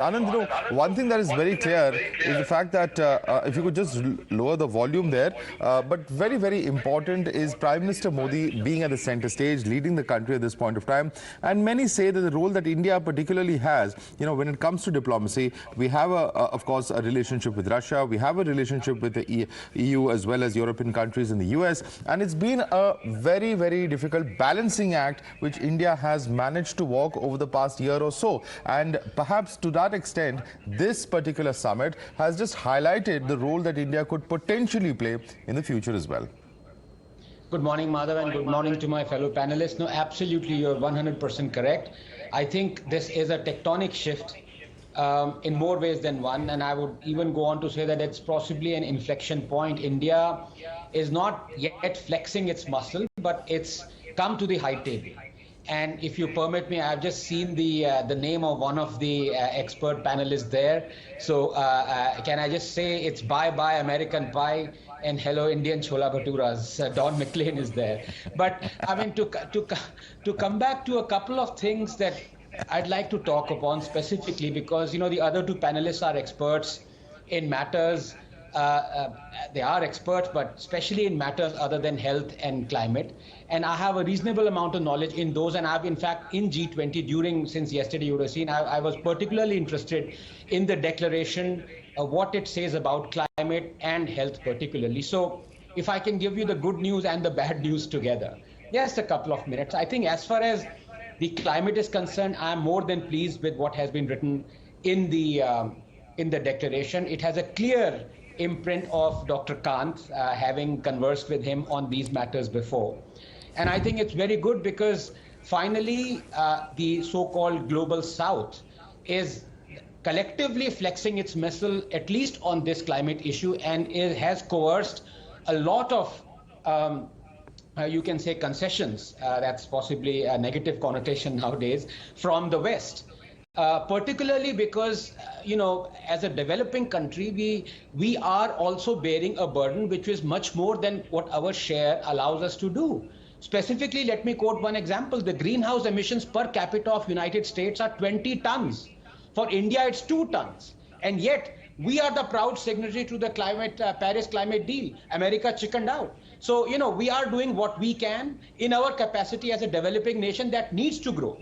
Anand, one thing that is very clear is the fact that if you could just lower the volume there, but very, very important is Prime Minister Modi being at the center stage, leading the country at this point of time. And many say that the role that India particularly has, when it comes to diplomacy, we have, of course, a relationship with Russia, we have a relationship with the EU as well as European countries and the US. And it's been a very, very difficult balancing act which India has managed to walk over the past year or so. And perhaps to that extent, this particular summit has just highlighted the role that India could potentially play in the future as well. Good morning, Madhav, and good morning to my fellow panelists. No, absolutely, you're 100% correct. I think this is a tectonic shift in more ways than one, and I would even go on to say that it's possibly an inflection point. India is not yet flexing its muscle, but it's come to the high table. And if you permit me, I've just seen the name of one of the expert panelists there. So can I just say it's bye-bye American Pie and hello Indian Chhole Bhature. Don McLean is there. But I mean, to come back to a couple of things that I'd like to talk upon specifically, because the other two panelists are experts in matters. They are experts, but especially in matters other than health and climate. And I have a reasonable amount of knowledge in those. And I've, in fact, in G20, since yesterday you would have seen, I was particularly interested in the declaration, what it says about climate and health particularly. So if I can give you the good news and the bad news together, just a couple of minutes. I think as far as the climate is concerned, I'm more than pleased with what has been written in the declaration. It has a clear imprint of Dr. Kant, having conversed with him on these matters before. And I think it's very good because finally the so-called global south is collectively flexing its muscle, at least on this climate issue, and it has coerced a lot of you can say concessions, that's possibly a negative connotation nowadays, from the West. Particularly because, as a developing country, we are also bearing a burden which is much more than what our share allows us to do. Specifically, let me quote one example. The greenhouse emissions per capita of United States are 20 tons. For India, it's 2 tons. And yet, we are the proud signatory to the Paris climate deal. America chickened out. So, we are doing what we can in our capacity as a developing nation that needs to grow.